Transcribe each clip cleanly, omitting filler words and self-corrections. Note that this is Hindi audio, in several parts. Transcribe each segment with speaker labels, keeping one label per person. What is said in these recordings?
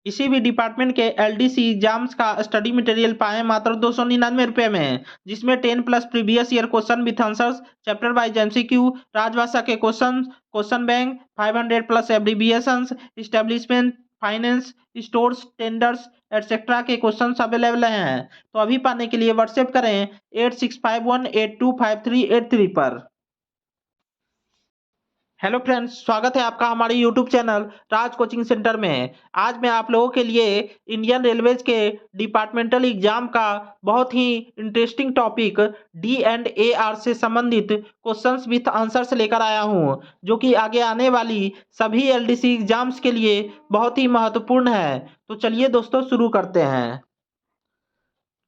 Speaker 1: किसी भी डिपार्टमेंट के एलडीसी एग्जाम्स का स्टडी मटेरियल पाएं मात्र 299 रुपये में, जिसमें 10 plus previous year question with answers, chapter wise MCQ, राजभाषा के question, question bank, 500 plus abbreviations, establishment finance, stores, tenders etcetera के क्वेश्चंस अवेलेबल हैं। तो अभी पाने के लिए व्हाट्सएप करें 8651825383 पर। हेलो फ्रेंड्स, स्वागत है आपका हमारे YouTube channel Raj coaching centre में। आज मैं आप लोगों के लिए इंडियन रेलवेज के डिपार्टमेंटल एग्जाम का बहुत ही interesting topic D and A R से संबंधित क्वेश्चंस विथ आंसर्स लेकर आया हूं, जो कि आगे आने वाली सभी एलडीसी एग्जाम्स के लिए बहुत ही महत्वपूर्ण है। तो चलिए दोस्तों शुरू करते हैं।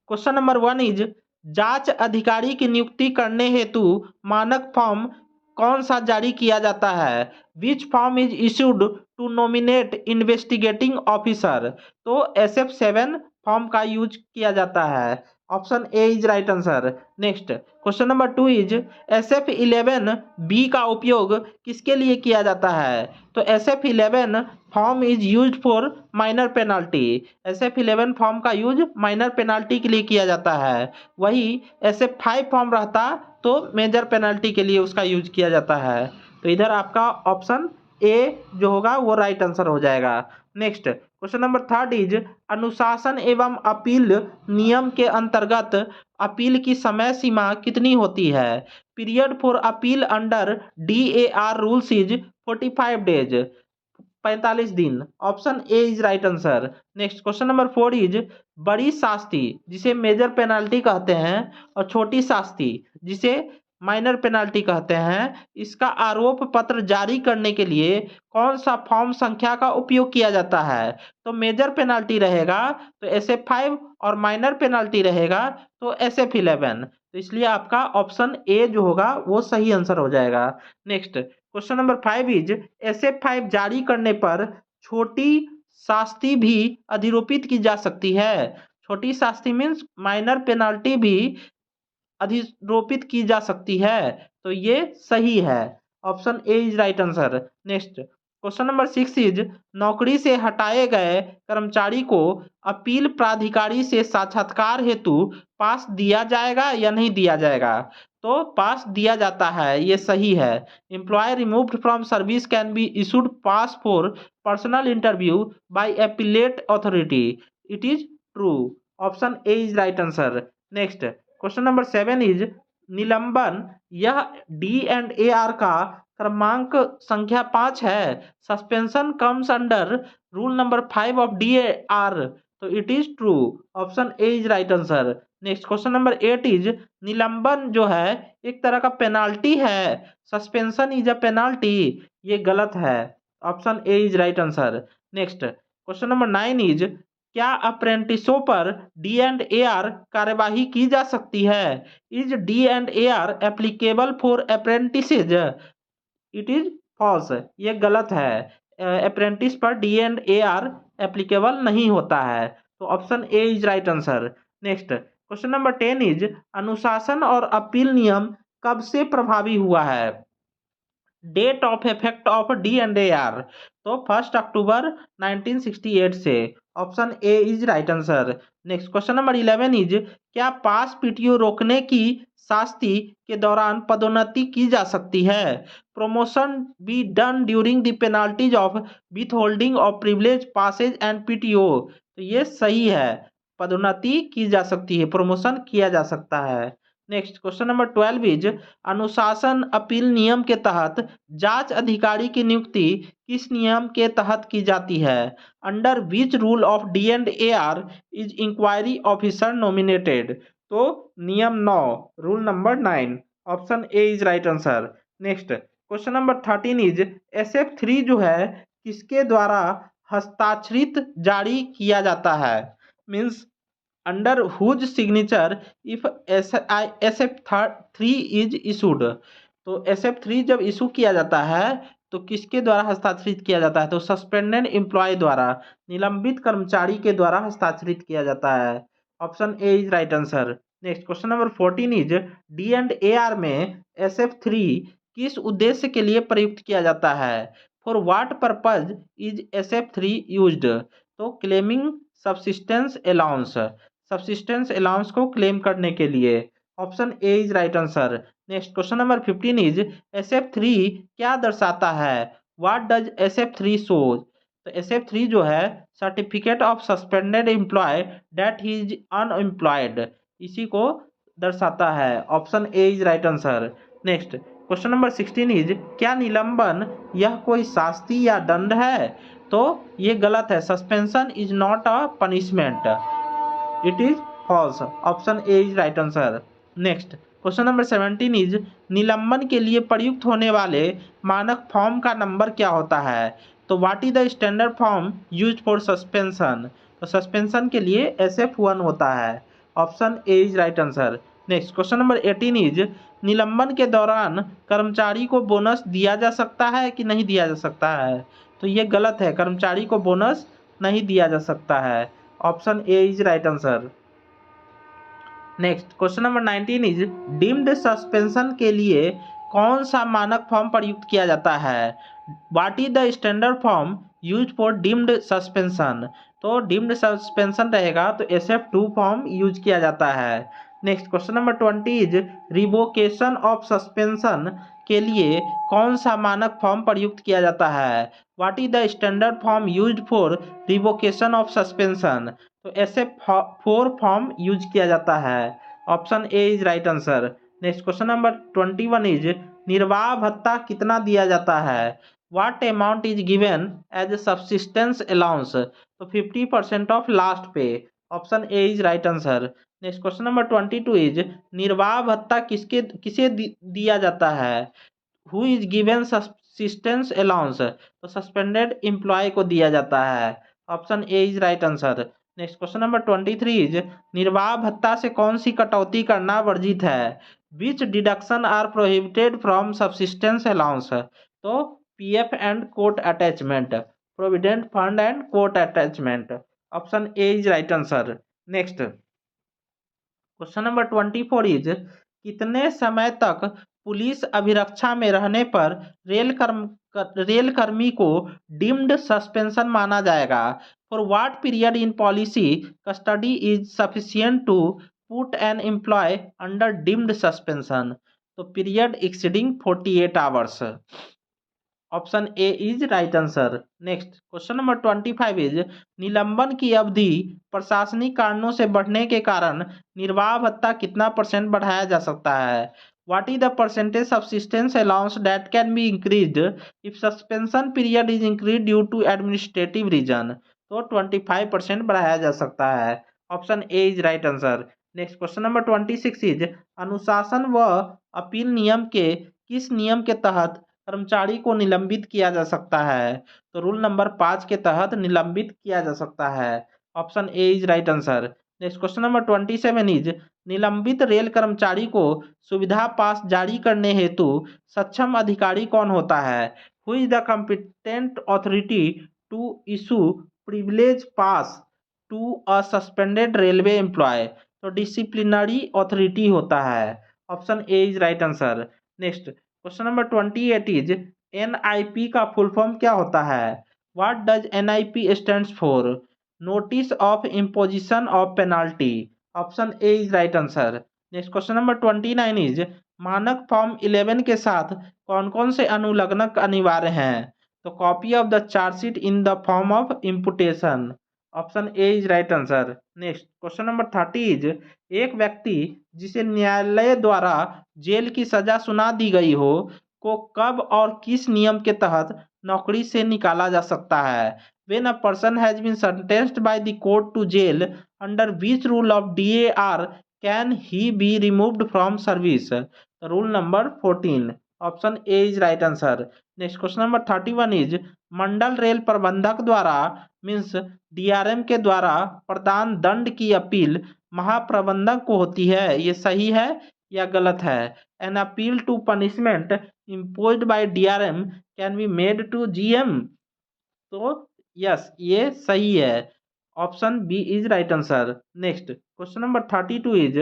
Speaker 1: क्वेश्चन नंबर 1 इज जांच अधिकारी की नियुक्ति करने हेतु मानक फॉर्म कौन सा जारी किया जाता है? Which form is issued to nominate investigating officer? तो SF7 फॉर्म का यूज किया जाता है। Option A is right answer. Next question number 2 is SF11B का उपयोग किसके लिए किया जाता है? तो SF11 form is used for minor penalty. SF11 form का यूज माइनर पेनाल्टी के लिए किया जाता है। वही SF5 फॉर्म रहता तो मेजर पेनाल्टी के लिए उसका यूज किया जाता है। तो इधर आपका ऑप्शन ए जो होगा वो राइट आंसर हो जाएगा। नेक्स्ट क्वेश्चन नंबर 3 इज अनुशासन एवं अपील नियम के अंतर्गत अपील की समय सीमा कितनी होती है? Period for appeal under DAR rules is 45 days, 45 दिन। Option A is right answer. Next question number 4 is बड़ी शास्ति जिसे मेजर पेनाल्टी कहते हैं और छोटी शास्ति जिसे माइनर पेनाल्टी कहते हैं, इसका आरोप पत्र जारी करने के लिए कौन सा फॉर्म संख्या का उपयोग किया जाता है? तो मेजर पेनाल्टी रहेगा तो SF5 और माइनर पेनाल्टी रहेगा तो SF11। तो इसलिए आपका ऑप्शन ए जो होगा वो सही आंसर हो जाएगा। Next question number 5 is SF5 जारी करने पर छोटी शास्ति भी अधिरोपित की जा सकती है। छोटी शास्ति मीन्स माइनर पेनाल्टी भी अधिरोपित की जा सकती है। तो ये सही है। Option A is right answer. Next question number 6 is नौकरी से हटाए गए कर्मचारी को अपील प्राधिकारी से साक्षात्कार हेतु पास दिया जाएगा या नहीं दिया जाएगा? तो पास दिया जाता है, ये सही है। Employ removed from service can be issued pass for personal interview by appellate authority. It is true. Option A is right answer. Next question number 7 is निलंबन यह D&AR का क्रमांक संख्या 5 है। Suspension comes under rule number 5 of DAR। तो it is true. Option A is right answer. Next question number 8 is निलंबन जो है एक तरह का पेनाल्टी है। सस्पेंशन इज अ पेनाल्टी, ये गलत है। Option A is right answer. Next question number 9 is क्या अप्रेंटिसों पर D&AR कार्यवाही की जा सकती है? Is D&AR applicable for apprentices? It is false, ये गलत है। अप्रेंटिस पर D&AR एप्लीकेबल नहीं होता है। तो option A is right answer. Next question number 10 is अनुशासन और अपील नियम कब से प्रभावी हुआ है? Date of effect of D&AR तो 1 अक्टूबर 1968 से। Option A is right answer. Next question number 11 is क्या पास PTO रोकने की शास्ति के दौरान पदोन्नति की जा सकती है? Promotion be done during the penalties of withholding of privilege passes and PTO। तो ये सही है, पदोन्नति की जा सकती है, प्रमोशन किया जा सकता है। नेक्स्ट क्वेश्चन नंबर 12 इज अनुशासन अपील नियम के तहत जांच अधिकारी की नियुक्ति किस नियम के तहत की जाती है? Under which rule of D&AR is inquiry officer nominated? तो नियम 9, rule number 9। Option A is right answer. Next question number 13 is SF3 जो है किसके द्वारा हस्ताक्षरित जारी किया जाता है? Means under whose signature if SF3 is issued. तो SF3 जब इशू किया जाता है तो किसके द्वारा हस्ताक्षरित किया जाता है? तो सस्पेंडेड एम्प्लॉय द्वारा, निलंबित कर्मचारी के द्वारा हस्ताक्षरित किया जाता है। Option A is right answer. Next question number 14 is D&AR में SF3 किस उद्देश्य के लिए प्रयुक्त किया जाता है? For what purpose is SF3 used? तो claiming subsistence allowance, subsistence allowance को क्लेम करने के लिए। Option A is right answer. Next question number 15 is SF3 क्या दर्शाता है? What does SF3 shows? तो SF3 जो है certificate of suspended employee that he is unemployed, इसी को दर्शाता है। Option A is right answer. Next question number 16 is क्या निलंबन यह कोई शास्ति या दंड है? तो ये गलत है। Suspension is not a punishment, it is false. Option A is right answer. Next question number 17 is निलंबन के लिए प्रयुक्त होने वाले मानक फॉर्म का नंबर क्या होता है? तो what is the standard form used for suspension? तो सस्पेंशन के लिए SF1 होता है। Option A is right answer. Next question number 18 is निलंबन के दौरान कर्मचारी को बोनस दिया जा सकता है कि नहीं दिया जा सकता है? तो ये गलत है, कर्मचारी को बोनस नहीं दिया जा सकता है। Option A is right answer. Next question number 19 is deemed suspension के लिए कौन सा मानक फॉर्म प्रयुक्त किया जाता है? What is the standard form use for deemed suspension? तो डीम्ड सस्पेंशन रहेगा तो SF2 फॉर्म यूज किया जाता है। Next question number 20 is revocation of suspension के लिए कौन सा मानक फॉर्म प्रयुक्त किया जाता है? What is the standard form use for revocation of suspension? तो SF4 फॉर्म यूज किया जाता है। Option A is right answer. Next question number 21 is निर्वाह भत्ता कितना दिया जाता है? What amount is given as a subsistence allowance? तो 50% of last pay. Option A is right answer. Next question number 22 is निर्वाह भत्ता किसे दिया जाता है? Who is given subsistence allowance? तो सस्पेंडेड एम्प्लॉय को दिया जाता है। Option A is right answer. Next question number 23 is निर्वाह भत्ता से कौन सी कटौती करना वर्जित है? Which deduction are prohibited from subsistence allowance? तो PF and court attachment, provident fund and court attachment. Option A is right answer. Next question number 24 is कितने समय तक पुलिस अभिरक्षा में रहने पर रेल कर्मी को डीम्ड सस्पेंशन माना जाएगा? For what period in policy custody is sufficient to put an employee under deemed suspension? तो period exceeding 48 hours. Option A is right answer. Next question number 25 is निलंबन की अवधि प्रशासनिक कारणों से बढ़ने के कारण निर्वाह भत्ता कितना % बढ़ाया जा सकता है? What is the percentage subsistence allowance that can be increased if suspension period is increase due to administrative reason? तो 25% बढ़ाया जा सकता है। Option A is right answer. Next question number 26 is अनुशासन व अपील नियम के किस नियम के तहत कर्मचारी को निलंबित किया जा सकता है? तो रूल नंबर 5 के तहत निलंबित किया जा सकता है। Option A is right answer. Next question number 27 is निलंबित रेल कर्मचारी को सुविधा पास जारी करने हेतु सक्षम अधिकारी कौन होता है? Who is the competent authority to issue privilege pass to a suspended railway employ? तो डिसिप्लिनरी अथॉरिटी होता है। Option A is right answer. Next question number 28 is NIP का फुल फॉर्म क्या होता है? What does NIP stands for? Notice of imposition of penalty. Option A is right answer. Next question number 29 is मानक फॉर्म 11 के साथ कौन कौन से अनुलग्नक अनिवार्य हैं? तो copy of the chargesheet in the form of imputation. Option A is right answer. Next question number 30 is एक व्यक्ति जिसे न्यायालय द्वारा जेल की सजा सुना दी गई हो को कब और किस नियम के तहत नौकरी से निकाला जा सकता है? When a person has been sentenced by the court to jail, under which rule of DAR can he be removed from service? Rule number 14. Option A is right answer. Next question number 31 is Mandal rail प्रबंधक द्वारा मीन्स DRM के द्वारा प्रदान दंड की अपील महाप्रबंधक को होती है। ये सही है या गलत है? An appeal to punishment imposed by DRM can be made to GM? तो यस ये सही है। Option B is right answer. Next question number 32 is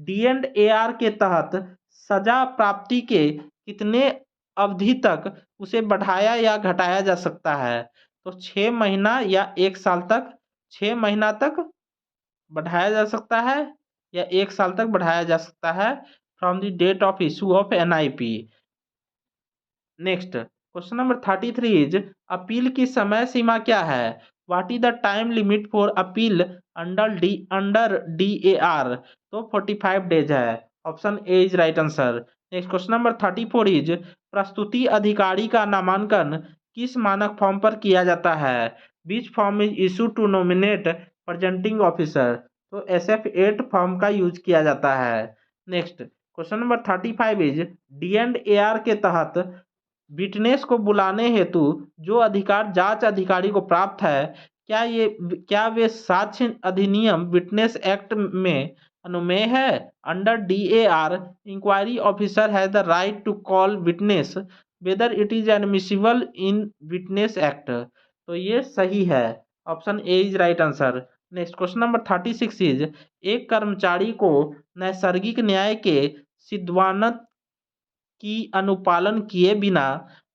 Speaker 1: D&AR के तहत सजा प्राप्ति के कितने अवधि तक उसे बढ़ाया या घटाया जा सकता है? तो 6 महीना या 1 साल तक 6 महीना तक बढ़ाया जा सकता है या 1 साल तक बढ़ाया जा सकता है from the date of issue of NIP. Next question number 33 is appeal की समय सीमा क्या है? What is the time limit for appeal under DAR? तो 45 डेज है। Option A is right answer. Next question number 34 is प्रस्तुति अधिकारी का नामांकन किस मानक फॉर्म पर किया जाता है? Which form is issue to nominate presenting officer? तो SF8 फॉर्म का यूज किया जाता है। Next question number 35 is D&AR के तहत विटनेस को बुलाने हेतु जो अधिकार जांच अधिकारी को प्राप्त है, क्या वे साक्ष्य अधिनियम विटनेस एक्ट में अनुमेय है? Under DAR inquiry officer has the right to call witness whether it is admissible in witness act. तो ये सही है। Option A is right answer. Next question number 36 is एक कर्मचारी को नैसर्गिक न्याय के सिद्धांत की अनुपालन किए बिना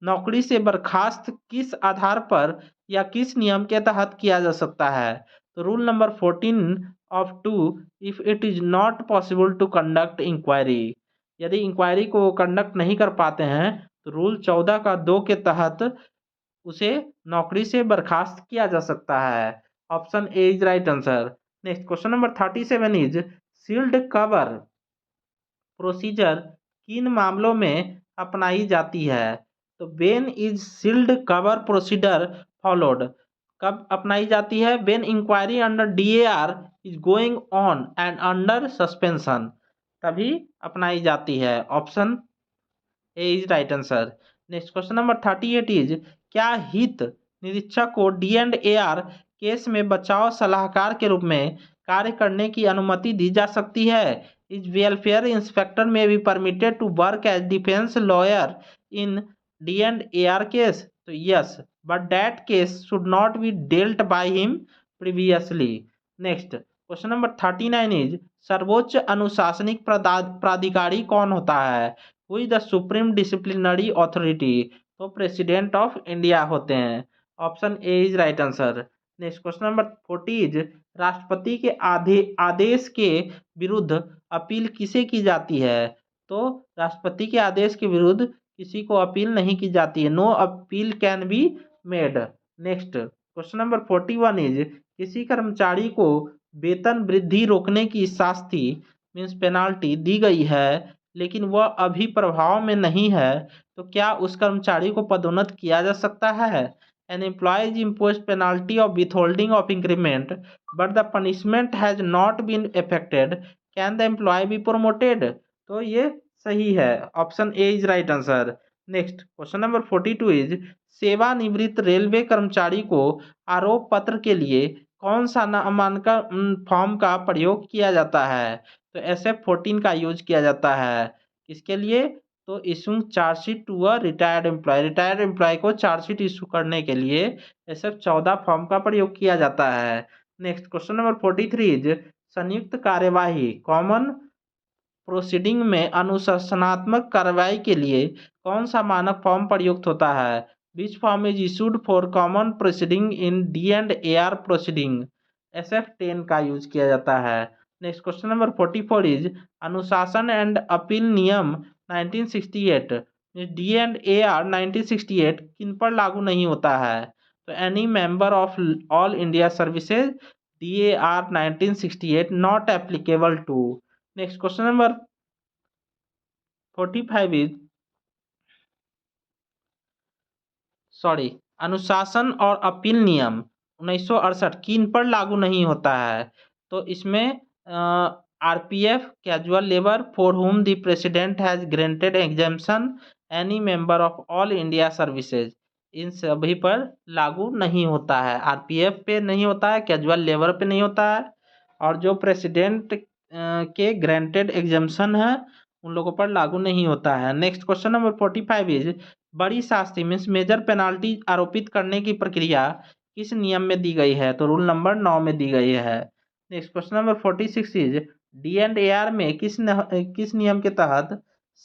Speaker 1: नौकरी से बर्खास्त किस आधार पर या किस नियम के तहत किया जा सकता है? तो rule number 14 of 2 if it is not possible to conduct inquiry. यदि इंक्वायरी को कंडक्ट नहीं कर पाते हैं तो रूल 14 का 2 के तहत उसे नौकरी से बर्खास्त किया जा सकता है। Option A is right answer. Next question number 37 is sealed cover procedure किन मामलों में अपनाई जाती है? तो when is sealed cover procedure followed? कब अपनाई जाती है? When inquiry under DAR is going on and under suspension, तभी अपनाई जाती है। Option A is right answer. Next question number 38 is क्या हित निरीक्षक को D&AR केस में बचाव सलाहकार के रूप में कार्य करने की अनुमति दी जा सकती है? Is welfare inspector may be permitted to work as defence lawyer in D&AR case? तो yes, but that case should not be dealt by him previously. Next question number 39 is सर्वोच्च अनुशासनिक प्राधिकारी कौन होता है? Who is the supreme disciplinary authority? तो प्रेसिडेंट ऑफ इंडिया होते हैं। ऑप्शन ए is right answer. Next question नंबर 40 इज राष्ट्रपति के आदेश के विरुद्ध अपील किसे की जाती है? तो राष्ट्रपति के आदेश के विरुद्ध किसी को अपील नहीं की जाती है। No appeal can be made. Next question number 41 is किसी कर्मचारी को वेतन वृद्धि रोकने की शास्ति मीन्स पेनाल्टी दी गई है लेकिन वह अभी प्रभाव में नहीं है, तो क्या उस कर्मचारी को पदोन्नत किया जा सकता है? An employee is imposed penalty of withholding of increment, but the punishment has not been effected. Can the employee be promoted? तो ये सही है। Option A is right answer. Next question number 42 is सेवानिवृत्त रेलवे कर्मचारी को आरोप पत्र के लिए कौन सा नामांकन फॉर्म का प्रयोग किया जाता है? तो SF14 का यूज किया जाता है। किसके लिए? तो issuing chargesheet to a retired employee को चार्जशीट इशू करने के लिए SF14 फॉर्म का प्रयोग किया जाता है। नेक्स्ट क्वेश्चन नंबर 43 इज संयुक्त कार्यवाही कॉमन प्रोसीडिंग में अनुशासनात्मक कार्रवाई के लिए कौन सा मानक फॉर्म प्रयुक्त होता है? Which form is issued for common proceeding in D&AR proceeding? SF10 का यूज किया जाता है। नेक्स्ट क्वेश्चन नंबर 44 इज अनुशासन एंड अपील नियम 1968 D&AR 1968 किन पर लागू नहीं होता है? तो any member of all India services DAR 1968 not applicable to. Next question number 45 is अनुशासन और अपील नियम 1968 किन पर लागू नहीं होता है? तो इसमें RPF casual labour for whom the president has granted exemption any member of all India services, इन सभी पर लागू नहीं होता है। RPF पे नहीं होता है, कैजुअल लेबर पे नहीं होता है, और जो प्रेसिडेंट के ग्रांटेड एग्जेम्पशन है उन लोगों पर लागू नहीं होता है। नेक्स्ट क्वेश्चन नंबर 45 इज बड़ी शास्ति मीन्स मेजर पेनाल्टी आरोपित करने की प्रक्रिया किस नियम में दी गई है? तो रूल नंबर 9 में दी गई है। Next question number 46 is D&AR में किस नियम के तहत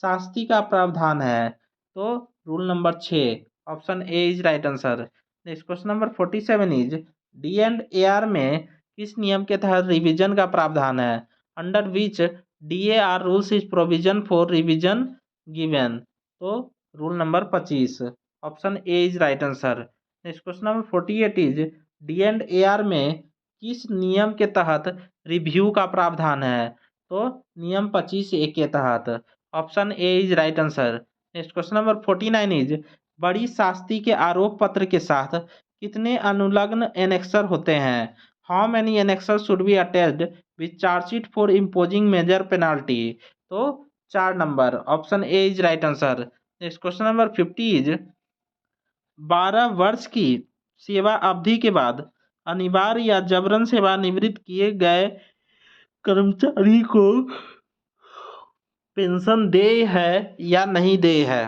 Speaker 1: शास्ति का प्रावधान है? तो rule number 6। Option A is right answer. Next question number 47 is D and A R में किस नियम के तहत रिवीजन का प्रावधान है? Under which D A R rules is provision for revision given. तो rule number 25, option A is right answer. Next question number 48 is D and A R में किस नियम के तहत रिव्यू का प्रावधान है? तो नियम 25A के तहत, option A is right answer. Next question number 49 is बड़ी शास्ति के आरोप पत्र के साथ कितने अनुलग्न एनेक्सर होते हैं? How many annexure should be attached with chargesheet for imposing major penalty? तो 4 number, option A is right answer. Next question number 50 is 12 वर्ष की सेवा अवधि के बाद अनिवार्य या जबरन सेवानिवृत्त किए गए कर्मचारी को पेंशन दे है या नहीं दे है?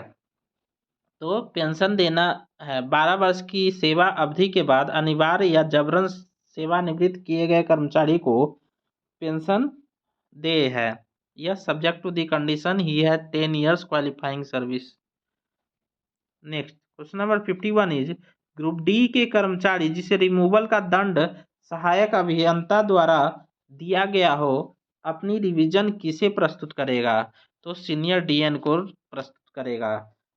Speaker 1: तो पेंशन देना है। 12 वर्ष की सेवा अवधि के बाद अनिवार्य या जबरन सेवानिवृत्त किए गए कर्मचारी को पेंशन दे है। यह सब्जेक्ट टू द कंडीशन ही है 10 years qualifying service. Next question number 51 is group D के कर्मचारी जिसे रिमूवल का दंड सहायक अभियंता द्वारा दिया गया हो, अपनी रिवीजन किसे प्रस्तुत करेगा? तो सीनियर डीएन को प्रस्तुत करेगा,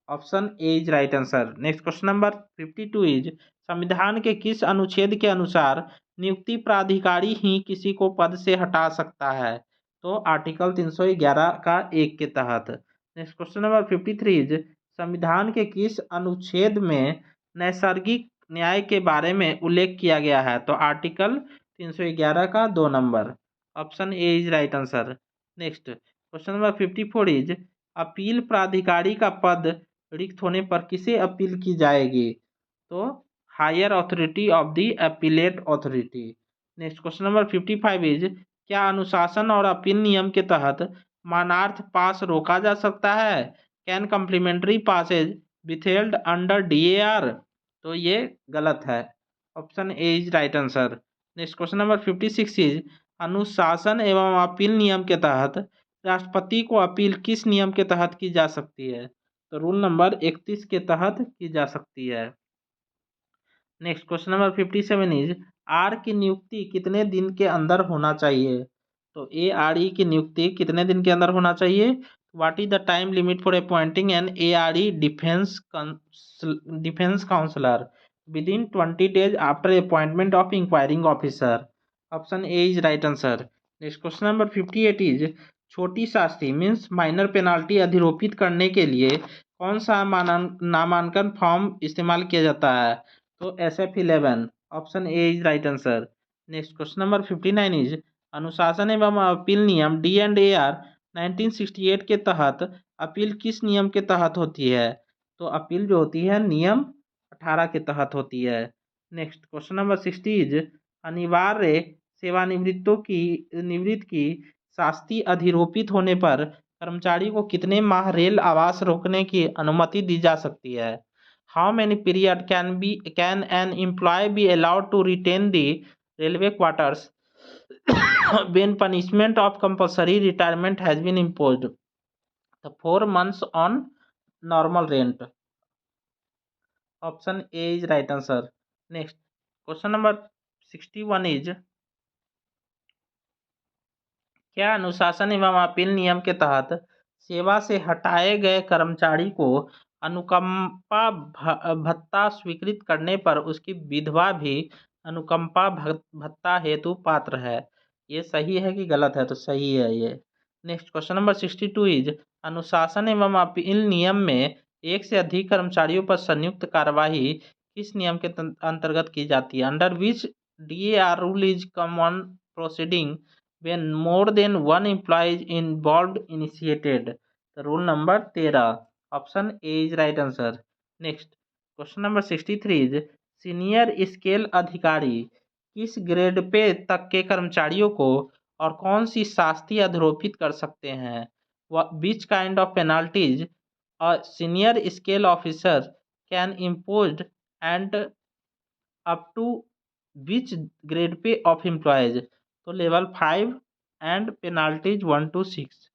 Speaker 1: option A is right answer. Next question number 52 is संविधान के किस अनुच्छेद के अनुसार नियुक्ति प्राधिकारी ही किसी को पद से हटा सकता है? तो आर्टिकल 311 का 1 के तहत। नेक्स्ट क्वेश्चन नंबर 53 इज संविधान के किस अनुच्छेद में नैसर्गिक न्याय के बारे में उल्लेख किया गया है? तो आर्टिकल 311 का 2 number, option A is right answer. Next question number 54 is appeal प्राधिकारी का पद रिक्त होने पर किसे अपील की जाएगी? तो higher authority of the appellate authority. Next question number 55 is क्या अनुशासन और अपील नियम के तहत मानार्थ पास रोका जा सकता है? Can complimentary passes withheld under DAR? तो ये गलत है, option A is right answer. Next question number 56 is अनुशासन एवं अपील नियम के तहत राष्ट्रपति को अपील किस नियम के तहत की जा सकती है? तो रूल नंबर 31 के तहत की जा सकती है। Next question number 57 is R की नियुक्ति कितने दिन के अंदर होना चाहिए? तो ARE की नियुक्ति कितने दिन के अंदर होना चाहिए? What is the time limit for appointing an ARE defence counsellor within 20 days after appointment of inquiring officer? Option A is right answer. Next question number 58 is छोटी शास्ति मीन्स माइनर पेनाल्टी अधिरोपित करने के लिए कौन सा नामांकन फॉर्म इस्तेमाल किया जाता है? तो SF11, option A is right answer. Next question number 59 is अनुशासन एवं अपील नियम D&AR 1968 के तहत अपील किस नियम के तहत होती है? तो अपील जो होती है नियम 18 के तहत होती है। नेक्स्ट क्वेश्चन नंबर 60 इज अनिवार्य निवृत्त की शास्ति अधिरोपित होने पर कर्मचारी को कितने माह रेल आवास रोकने की अनुमति दी जा सकती है? How many period can an employee be allowed to retain the railway quarters when punishment of compulsory retirement has been imposed? The 4 months on normal rent, option A is right answer. Next question number 61 is क्या अनुशासन एवं अपील नियम के तहत सेवा से हटाए गए कर्मचारी को अनुकंपा भत्ता स्वीकृत करने पर उसकी विधवा भी अनुकंपा भत्ता हेतु पात्र है? ये सही है कि गलत है? तो सही है ये। नेक्स्ट क्वेश्चन नंबर 62 इज अनुशासन एवं अपील नियम में एक से अधिक कर्मचारियों पर संयुक्त कार्यवाही किस नियम के अंतर्गत की जाती है? Under which DAR rule is common proceeding when more than one employee is involved initiated? The rule number 13, option A is right answer. Next question number 63 is senior scale अधिकारी किस ग्रेड पे तक के कर्मचारियों को और कौन सी शास्ति अधिरोपित कर सकते हैं? Which kind of penalties a senior scale officer can impose and up to which grade pay of employees? तो level 5 and penalties 1 to 6,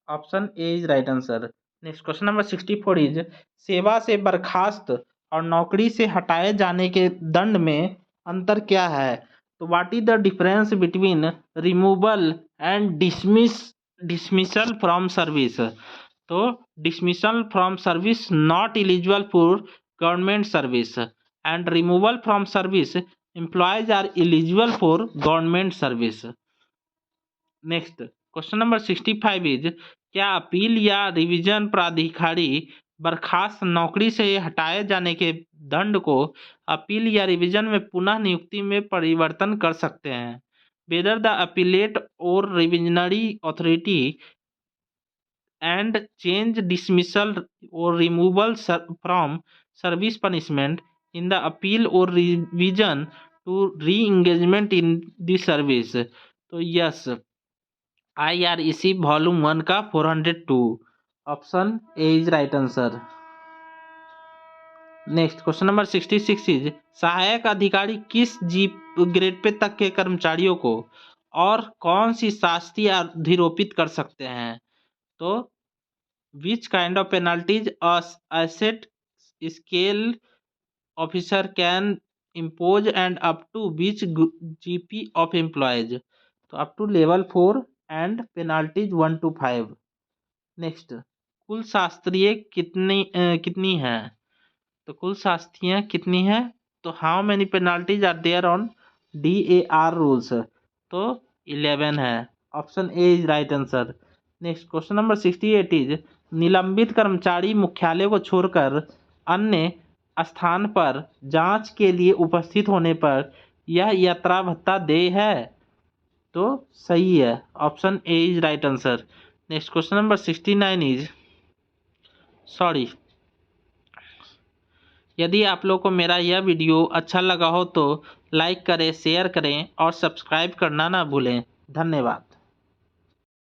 Speaker 1: option A is right answer. Next question number 64 is सेवा से बर्खास्त और नौकरी से हटाए जाने के दंड में अंतर क्या है? तो what is the difference between removal and dismissal from service? तो dismissal from service not eligible for government service and removal from service employees are eligible for government service. Next question number 65 is क्या अपील या रिवीजन प्राधिकारी बर्खास्त नौकरी से हटाए जाने के दंड को अपील या रिवीजन में पुनः नियुक्ति में परिवर्तन कर सकते हैं? वेदर द अपीलेट और revisionary authority and change dismissal or removal from service punishment in the appeal or revision to re-engagement in the service. तो यस, IREC वॉल्यूम 1 का 402 option A is right answer. Next question number 66 is सहायक अधिकारी किस ग्रेड पे तक के कर्मचारियों को और कौन सी शास्ति अधिरोपित कर सकते हैं? तो which kind of penalties a asset scale officer can impose and up to which GP of employees? तो up to level 4 and penalties 1 to 5. Next कुल शास्त्रीय कितनी है? तो कुल शास्त्रियाँ कितनी है? तो how many penalties are there on DAR rules? तो 11 है, option A is right answer. Next question number 68 is निलंबित कर्मचारी मुख्यालय को छोड़कर अन्य स्थान पर जांच के लिए उपस्थित होने पर यह यात्रा भत्ता देय है? तो सही है, option A is right answer. Next question number 69 is sorry, यदि आप लोग को मेरा यह वीडियो अच्छा लगा हो तो लाइक करें, शेयर करें और सब्सक्राइब करना ना भूलें। धन्यवाद।